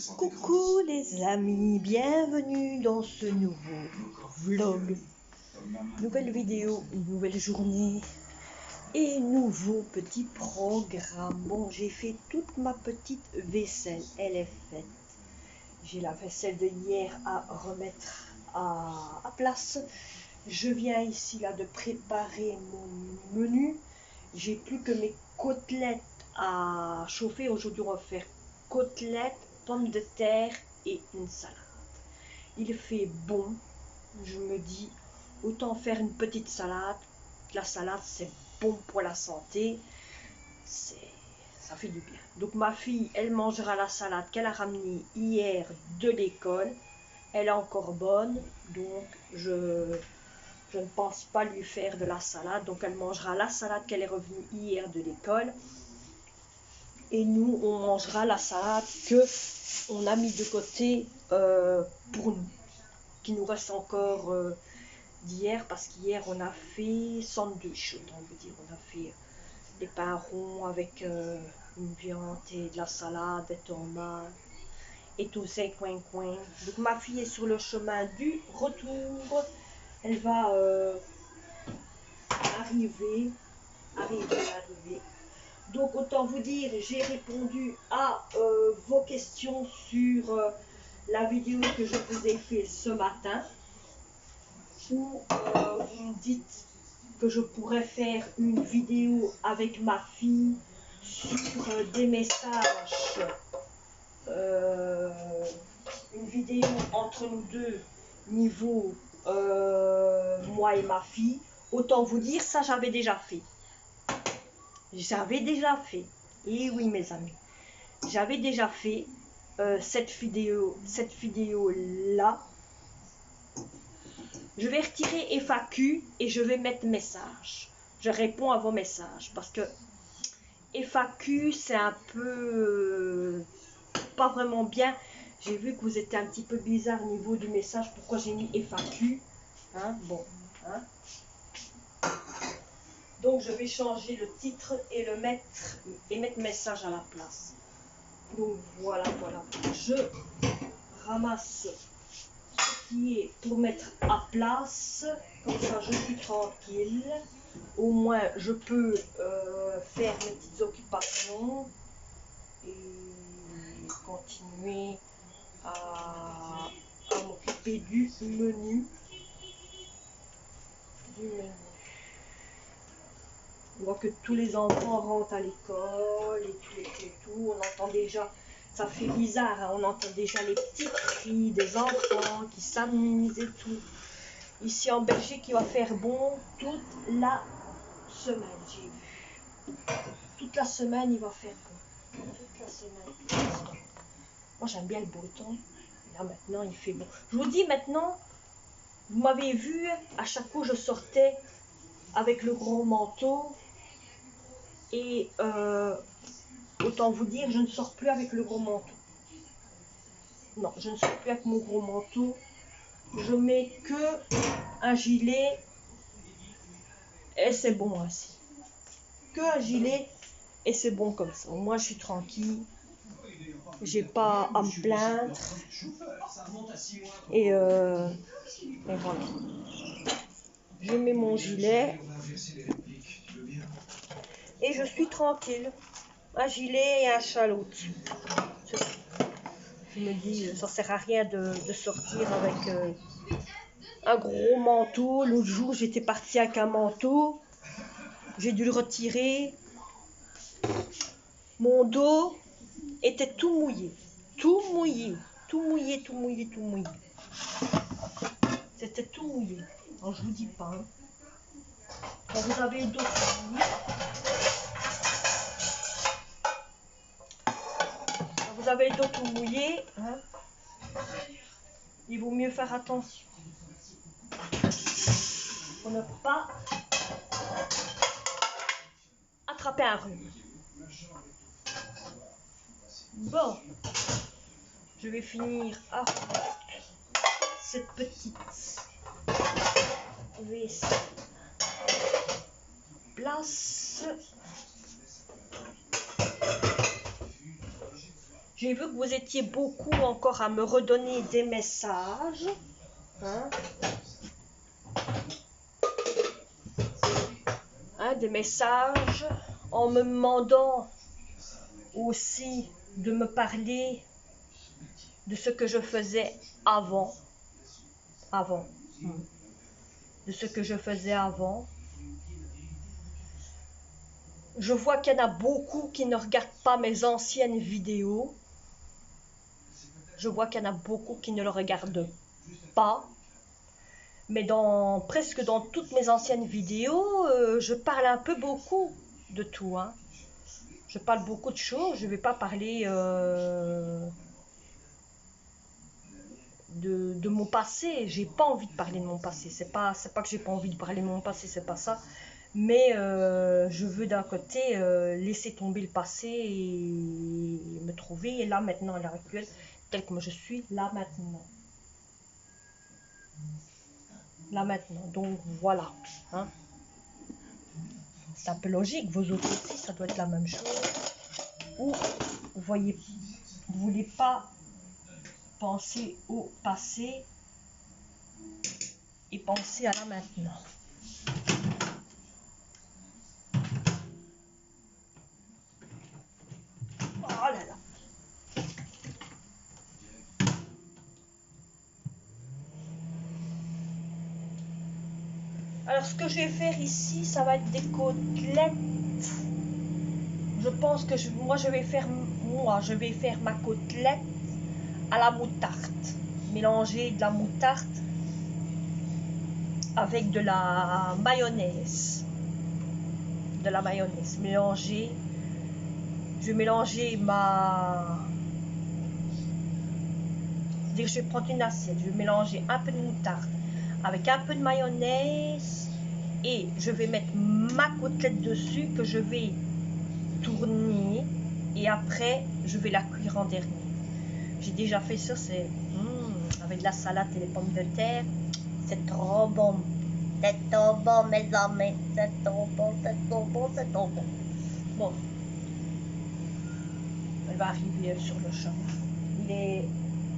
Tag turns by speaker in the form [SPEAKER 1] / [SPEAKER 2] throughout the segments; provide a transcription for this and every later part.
[SPEAKER 1] Coucou les amis, bienvenue dans ce nouveau vlog. Nouvelle vidéo, nouvelle journée et nouveau petit programme. Bon, j'ai fait toute ma petite vaisselle, elle est faite. J'ai la vaisselle de hier à remettre à place. Je viens ici là de préparer mon menu. J'ai plus que mes côtelettes à chauffer. Aujourd'hui, on va faire côtelettes, pommes de terre et une salade. Il fait bon. Je me dis, autant faire une petite salade. La salade, c'est bon pour la santé. Ça fait du bien. Donc ma fille, elle mangera la salade qu'elle a ramenée hier de l'école. Elle est encore bonne. Donc je ne pense pas lui faire de la salade. Donc elle mangera la salade qu'elle est revenue hier de l'école. Et nous, on mangera la salade que on a mis de côté pour nous. Qui nous reste encore d'hier. Parce qu'hier, on a fait sandwich. Autant vous dire, on a fait des pains ronds avec une viande et de la salade, des tomates. Et tous ces coins. Donc ma fille est sur le chemin du retour. Elle va arriver. Donc autant vous dire, j'ai répondu à vos questions sur la vidéo que je vous ai fait ce matin. Où vous me dites que je pourrais faire une vidéo avec ma fille sur des messages. Une vidéo entre nous deux, niveau moi et ma fille. Autant vous dire, ça j'avais déjà fait. Et oui mes amis, j'avais déjà fait cette vidéo là. Je vais retirer FAQ et je vais mettre message. Je réponds à vos messages parce que FAQ c'est un peu pas vraiment bien. J'ai vu que vous étiez un petit peu bizarre au niveau du message. Pourquoi j'ai mis FAQ, hein, bon, hein. Donc je vais changer le titre et le mettre message à la place. Donc voilà. Je ramasse ce qui est pour mettre à place. Comme ça je suis tranquille. Au moins je peux faire mes petites occupations et continuer à m'occuper du menu. On voit que tous les enfants rentrent à l'école et tout. On entend déjà, ça fait bizarre, hein, on entend déjà les petits cris des enfants qui s'amusent et tout. Ici en Belgique, il va faire bon toute la semaine, j'ai vu. Toute la semaine, il va faire bon. Toute la semaine. Moi, j'aime bien le beau temps. Là, maintenant, il fait bon. Je vous dis maintenant, vous m'avez vu, à chaque fois, je sortais avec le gros manteau. Et autant vous dire, je ne sors plus avec le gros manteau. Non, je ne sors plus avec mon gros manteau. Je mets que un gilet et c'est bon ainsi. Que un gilet et c'est bon comme ça. Moi, je suis tranquille. J'ai pas à me plaindre. Et voilà. Je mets mon gilet. Et je suis tranquille. Un gilet et un châle au-dessus. Je me dis, ça sert à rien de sortir avec un gros manteau. L'autre jour, j'étais partie avec un manteau. J'ai dû le retirer. Mon dos était tout mouillé. Tout mouillé. C'était tout mouillé. Alors, je vous dis pas. Hein. Quand vous avez le dos tout mouillé, hein, il vaut mieux faire attention pour ne pas attraper un rhume. Bon, je vais finir à cette petite vaisselle place. J'ai vu que vous étiez beaucoup encore à me redonner des messages. Hein? Des messages en me demandant aussi de me parler de ce que je faisais avant. De ce que je faisais avant. Je vois qu'il y en a beaucoup qui ne regardent pas mes anciennes vidéos. Je vois qu'il y en a beaucoup qui ne le regardent pas. Mais presque dans toutes mes anciennes vidéos, je parle un peu beaucoup de tout. Hein. Je parle beaucoup de choses. Je ne vais pas parler de mon passé. J'ai pas envie de parler de mon passé. C'est pas que j'ai pas envie de parler de mon passé, c'est pas ça. Mais je veux d'un côté laisser tomber le passé et me trouver là maintenant à l'heure actuelle, tel que je suis là maintenant. Là maintenant, donc voilà. Hein. C'est un peu logique, vos autres aussi, ça doit être la même chose. Ou vous voyez, vous voulez pas penser au passé et penser à là maintenant. Oh là là. Alors ce que je vais faire ici, ça va être des côtelettes. Je pense que moi je vais faire ma côtelette à la moutarde. Mélanger de la moutarde avec de la mayonnaise. Mélanger. Je vais mélanger je vais prendre une assiette. Je vais mélanger un peu de moutarde avec un peu de mayonnaise et je vais mettre ma côtelette dessus que je vais tourner et après je vais la cuire en dernier. J'ai déjà fait ça, c'est avec de la salade et les pommes de terre, c'est trop bon. C'est trop bon mes amis, c'est trop bon, c'est trop bon, c'est trop bon. Bon, elle va arriver sur le champ. Il est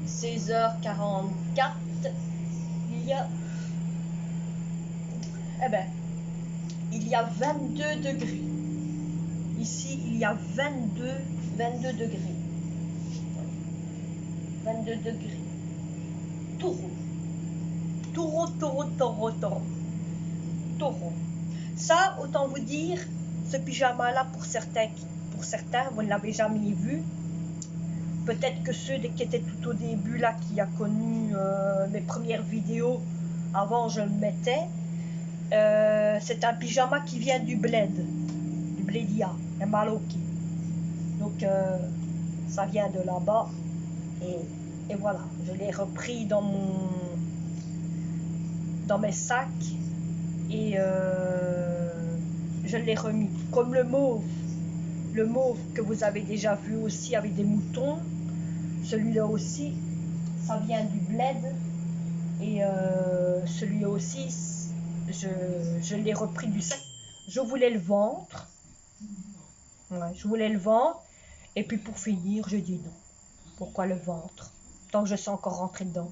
[SPEAKER 1] 16h44. Il y a 22 degrés. Ici, il y a 22 degrés. 22 degrés. Taureau. Ça, autant vous dire, ce pyjama-là, pour certains, vous ne l'avez jamais vu. Peut-être que ceux qui étaient tout au début, là, qui a connu mes premières vidéos, avant je le mettais. C'est un pyjama qui vient du bled, du Bledia, un Maloki. Donc ça vient de là-bas et voilà, je l'ai repris dans mes sacs et je l'ai remis comme le mauve que vous avez déjà vu aussi avec des moutons. Celui-là aussi, ça vient du bled et celui-là aussi, je l'ai repris du sac. Je voulais le vendre. Ouais, je voulais le vendre. Et puis pour finir, je dis non. Pourquoi le vendre? Tant que je sais encore rentrer dedans.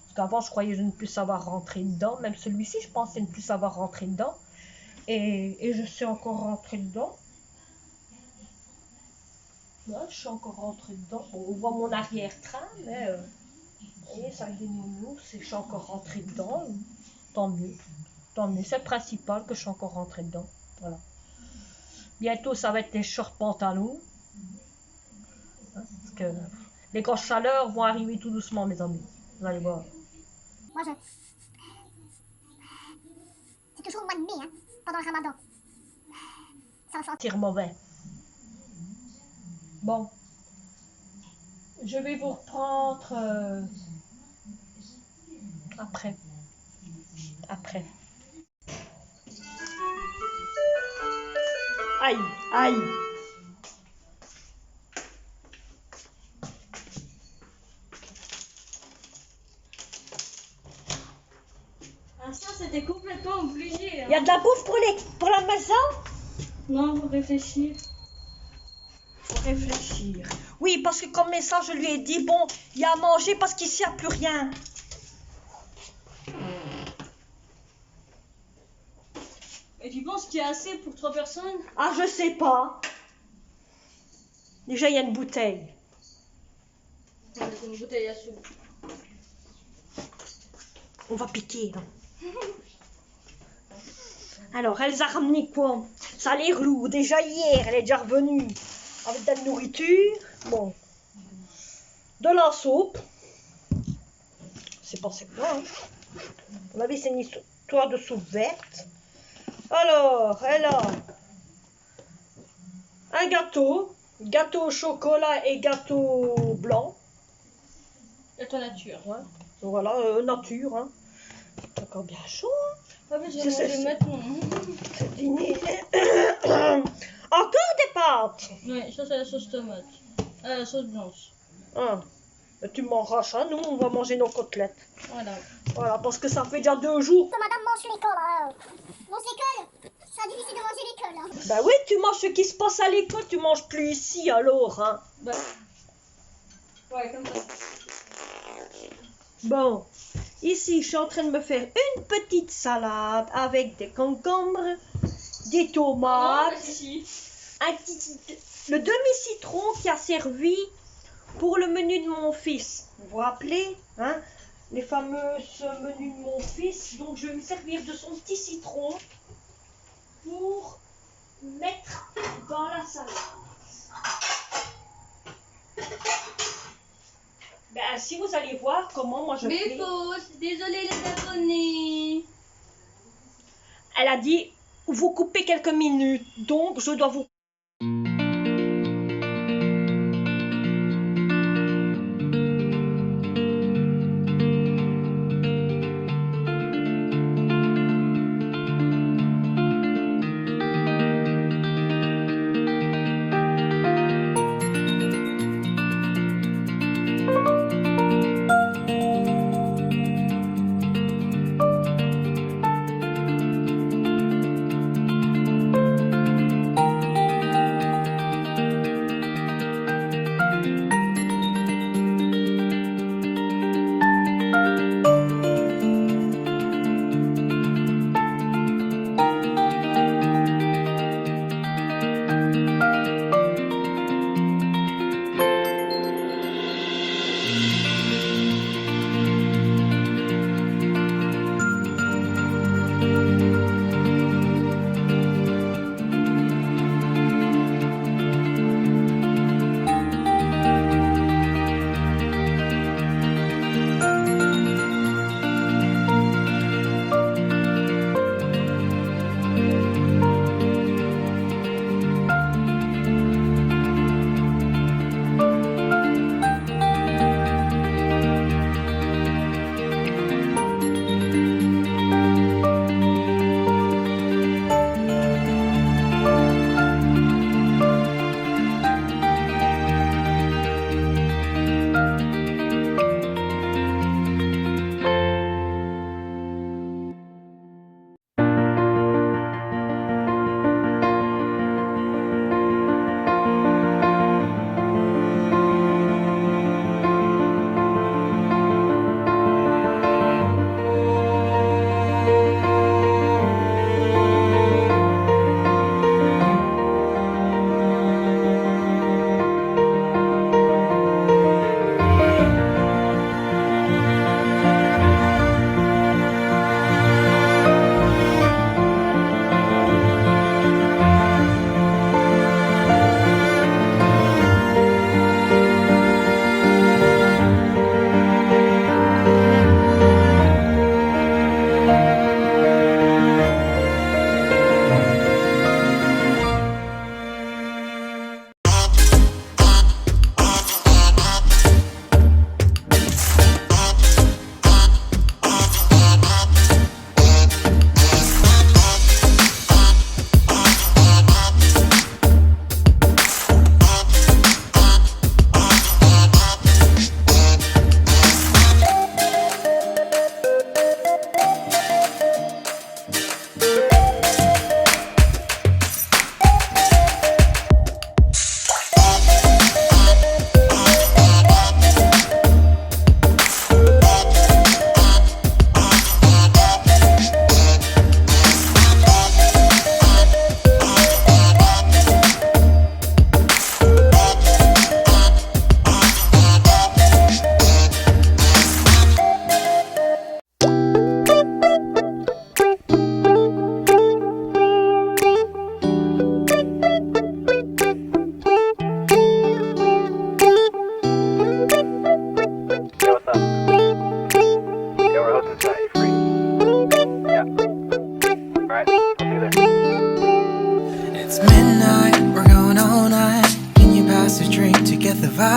[SPEAKER 1] Parce qu'avant, je croyais ne plus savoir rentrer dedans. Même celui-ci, je pensais ne plus savoir rentrer dedans. Et je sais encore rentrer dedans. Ouais, je suis encore rentrée dedans. Bon, on voit mon arrière-train, mais vous voyez, ça avec des nounours, et je suis encore rentrée dedans. Tant mieux. Tant mieux. C'est le principal que je suis encore rentrée dedans. Voilà. Bientôt, ça va être les shorts pantalons. Parce que les grosses chaleurs vont arriver tout doucement, mes amis. Vous allez voir.
[SPEAKER 2] Moi, c'est toujours au mois de mai, hein, pendant le ramadan. Ça va
[SPEAKER 1] sentir mauvais. Bon. Je vais vous reprendre après. Aïe, aïe.
[SPEAKER 3] Ah ça, c'était complètement obligé. Hein.
[SPEAKER 1] Il y a de la bouffe pour la maison?
[SPEAKER 3] Non, faut réfléchir.
[SPEAKER 1] Faut réfléchir. Oui, parce que comme ça, je lui ai dit, bon, il y a à manger parce qu'ici, il n'y a plus rien.
[SPEAKER 3] Et tu penses qu'il y a assez pour 3 personnes?
[SPEAKER 1] Ah, je sais pas. Déjà, il y a une bouteille.
[SPEAKER 3] C'est une bouteille à soupe.
[SPEAKER 1] On va piquer, là. Alors, elle a ramené quoi? Ça a l'air lourd. Déjà hier, elle est déjà revenue avec de la nourriture. Bon. De la soupe. C'est pas c'est quoi, hein. On a vu, c'est une histoire de soupe verte. Alors, elle a un gâteau. Gâteau au chocolat et gâteau blanc.
[SPEAKER 3] Et ta nature.
[SPEAKER 1] Ouais. Donc voilà, nature. Hein. C'est encore bien chaud. Hein.
[SPEAKER 3] Ah, mais je vais manger maintenant.
[SPEAKER 1] Dîner. Encore des pâtes.
[SPEAKER 3] Oui, ça c'est la sauce tomate. La sauce blanche.
[SPEAKER 1] Ah. Mais tu mangeras ça, nous on va manger nos côtelettes.
[SPEAKER 3] Voilà.
[SPEAKER 1] Voilà, parce que ça fait déjà 2 jours.
[SPEAKER 2] Madame mange l'école. Mange l'école. C'est difficile de manger l'école. Hein.
[SPEAKER 1] Bah oui, tu manges ce qui se passe à l'école, tu manges plus ici alors. Hein.
[SPEAKER 3] Bah. Ouais, comme ça.
[SPEAKER 1] Bon, ici je suis en train de me faire une petite salade avec des concombres, des tomates, un petit, le demi-citron qui a servi pour le menu de mon fils. Vous vous rappelez, hein, les fameux menus de mon fils. Donc je vais me servir de son petit citron pour mettre dans la salade. Ben, si vous allez voir comment moi je
[SPEAKER 3] Mais
[SPEAKER 1] fais.
[SPEAKER 3] fausse, désolé les abonnés.
[SPEAKER 1] Elle a dit, vous coupez quelques minutes, donc je dois vous...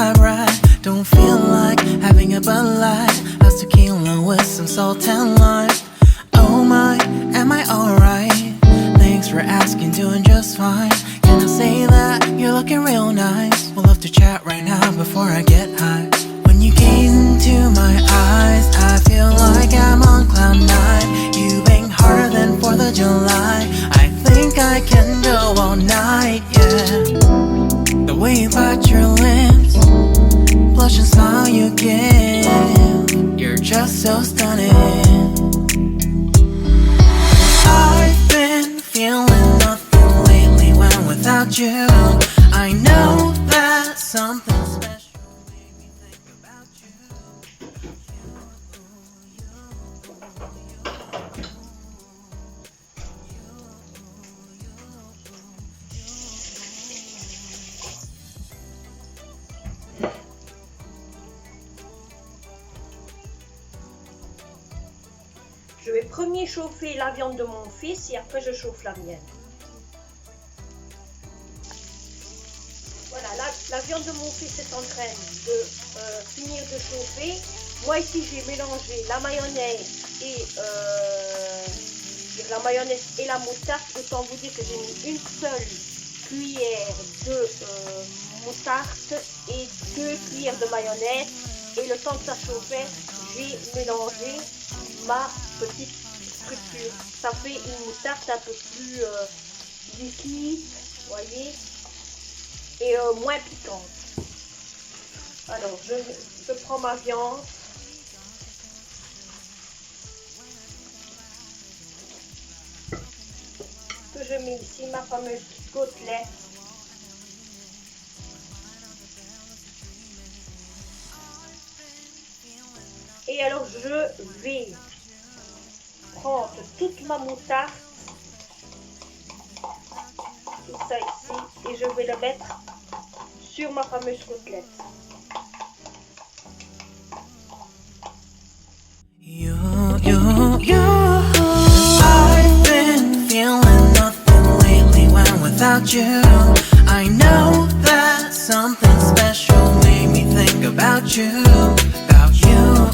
[SPEAKER 4] vibe right. Don't feel like having a Bud Light. How's tequila with some salt and lime? Oh my, am I alright? Thanks for asking, doing just fine. Can I say that you're looking real nice? We'll have to chat right now before I get high. When you gaze into my eyes, I feel like I'm on cloud nine. You bang harder than 4th of July. I think I can go all night, yeah. The way you bite your lips, blush and smile you give, you're just so stunning. I've been feeling nothing lately when without you. I know that something special made me think about you.
[SPEAKER 1] Je vais premier chauffer la viande de mon fils et après je chauffe la mienne. Voilà, la viande de mon fils est en train de finir de chauffer. Moi ici j'ai mélangé la mayonnaise et la moutarde. Autant vous dire que j'ai mis une seule cuillère de moutarde et 2 cuillères de mayonnaise. Et le temps que ça chauffait, j'ai mélangé ma petite structure. Ça fait une moutarde un peu plus liquide, voyez, et moins piquante. Alors je prends ma viande. Que je mets ici, ma fameuse côtelette. Et alors je vais prendre toute ma moutarde, tout ça ici, et je vais le mettre sur ma fameuse côtelette.
[SPEAKER 4] I've been feeling nothing lately when without you. I know that something special made me think about you. About you.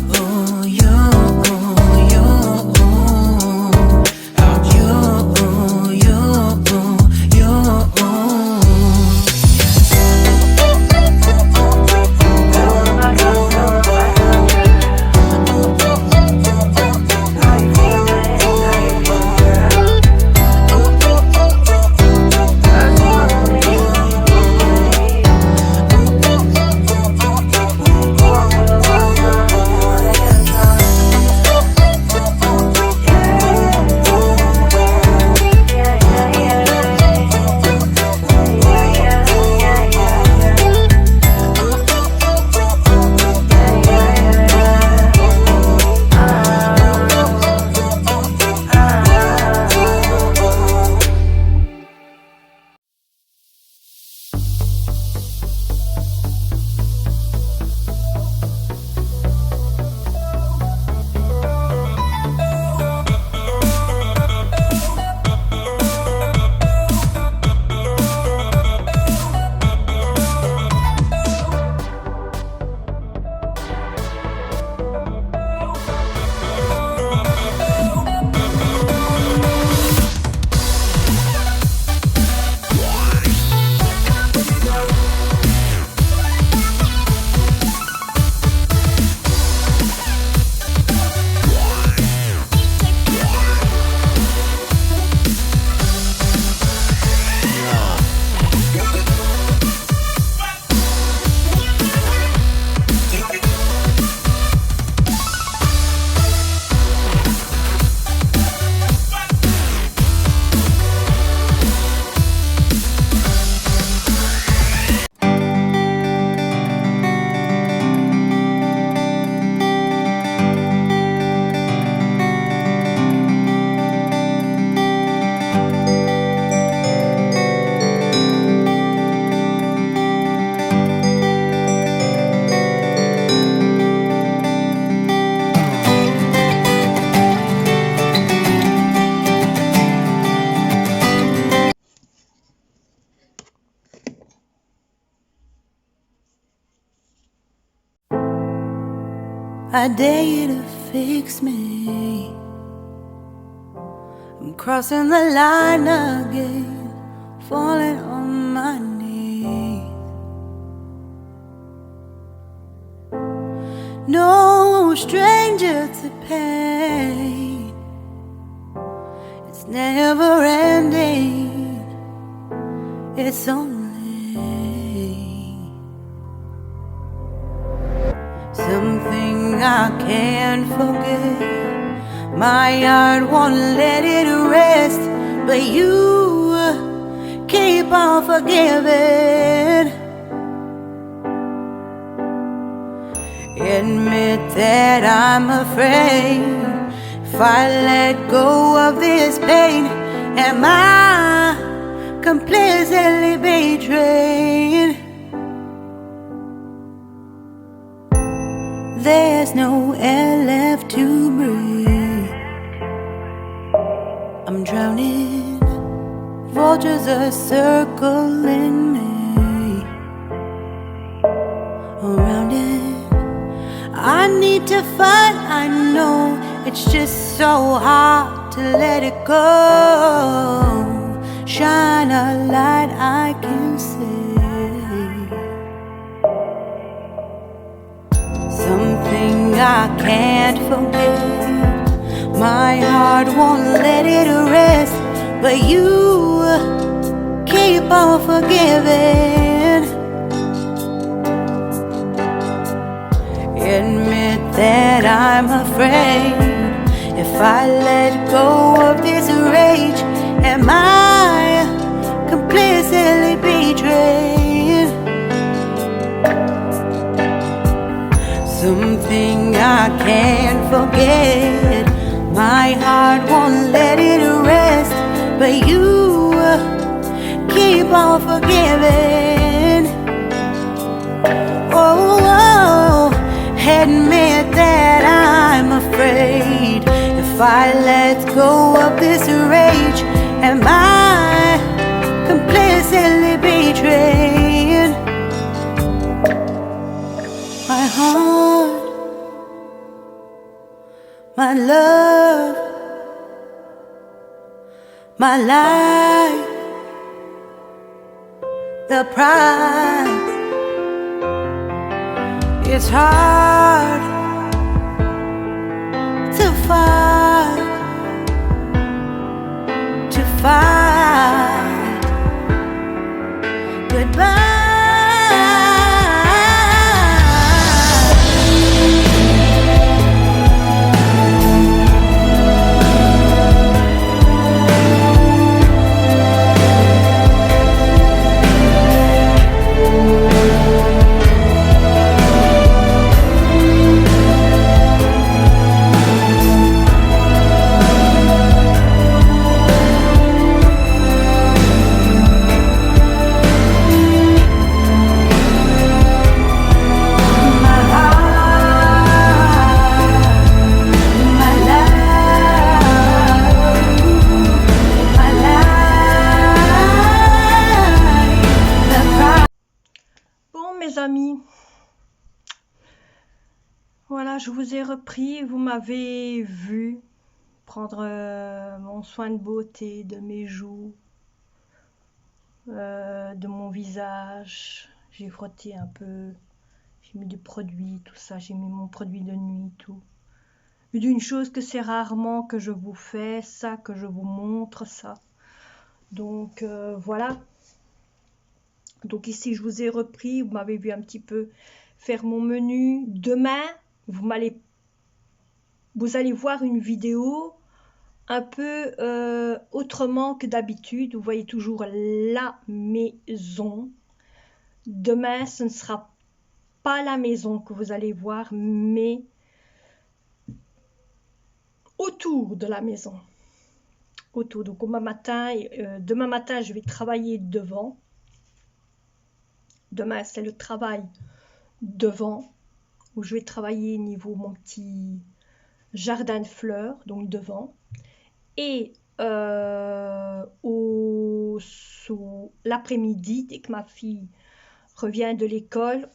[SPEAKER 4] I dare you to fix me. I'm crossing the line again, falling on my knees. No stranger to pain, it's never ending, it's only something I can't forget. My heart won't let it rest, but you keep on forgiving. Admit that I'm afraid. If I let go of this pain, am I completely betrayed? There's no air left to breathe. I'm drowning, vultures are circling me. Around it, I need to fight, I know it's just so hard to let it go. Shine a light I can see. Something I can't forget. My heart won't let it rest, but you keep on forgiving. Admit that I'm afraid. If I let go of this rage, am I completely betrayed? Something I can't forget. My heart won't let it rest, but you keep on forgiving. Oh, admit that I'm afraid. If I let go of this rage, am I completely betrayed? My heart, my love, my life, the price. It's hard to fight, goodbye.
[SPEAKER 1] Mes amis, voilà, je vous ai repris, vous m'avez vu prendre mon soin de beauté de mes joues, de mon visage. J'ai frotté un peu, j'ai mis du produit, tout ça, j'ai mis mon produit de nuit, tout. D'une chose que c'est rarement que je vous fais, ça, que je vous montre ça. Donc voilà. Donc ici, je vous ai repris, vous m'avez vu un petit peu faire mon menu. Demain, vous allez voir une vidéo un peu autrement que d'habitude. Vous voyez toujours la maison. Demain, ce ne sera pas la maison que vous allez voir, mais autour de la maison. Autour. Donc demain matin, je vais travailler devant. Demain, c'est le travail devant, où je vais travailler niveau mon petit jardin de fleurs, donc devant. Et l'après-midi, dès que ma fille revient de l'école,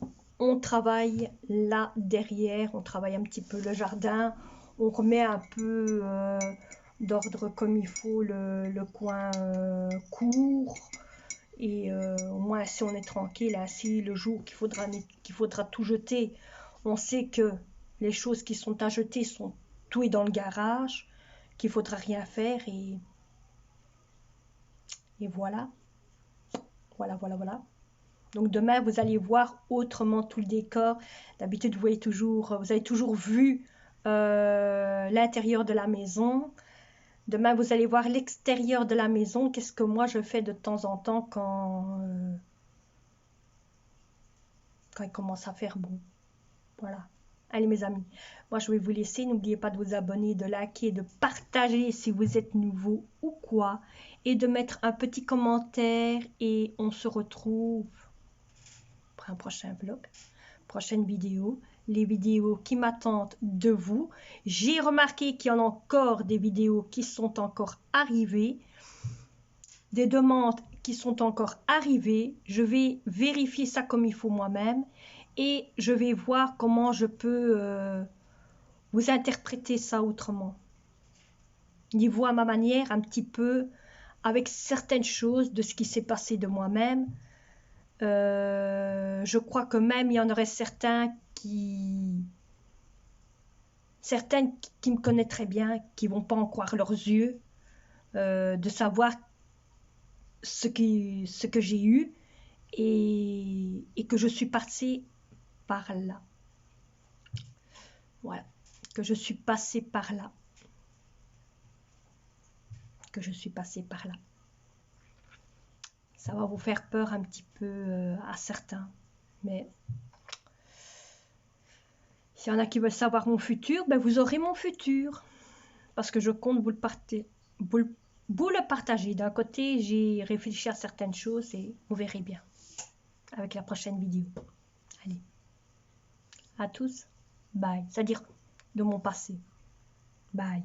[SPEAKER 1] on travaille là derrière, on travaille un petit peu le jardin, on remet un peu d'ordre comme il faut le coin court. Et au moins si on est tranquille, ainsi le jour qu'il faudra tout jeter, on sait que les choses qui sont à jeter sont tout est dans le garage, qu'il faudra rien faire et voilà. Voilà. Donc demain vous allez voir autrement tout le décor. D'habitude vous avez toujours vu l'intérieur de la maison. Demain vous allez voir l'extérieur de la maison. Qu'est-ce que moi je fais de temps en temps quand il commence à faire beau. Voilà. Allez mes amis, moi je vais vous laisser. N'oubliez pas de vous abonner, de liker, de partager si vous êtes nouveau ou quoi. Et de mettre un petit commentaire. Et on se retrouve pour un prochain vlog, prochaine vidéo. Les vidéos qui m'attendent de vous. J'ai remarqué qu'il y en a encore des vidéos qui sont encore arrivées. Des demandes qui sont encore arrivées. Je vais vérifier ça comme il faut moi-même. Et je vais voir comment je peux vous interpréter ça autrement. Niveau à ma manière, un petit peu, avec certaines choses de ce qui s'est passé de moi-même. Je crois que même il y en aurait certaines qui me connaissent très bien, qui vont pas en croire leurs yeux, de savoir ce que j'ai eu et que je suis passée par là. Voilà, que je suis passée par là. Ça va vous faire peur un petit peu à certains, mais s'il y en a qui veulent savoir mon futur, ben vous aurez mon futur, parce que je compte vous le partager. D'un côté, j'ai réfléchi à certaines choses et vous verrez bien avec la prochaine vidéo. Allez, à tous, bye, c'est-à-dire de mon passé, bye.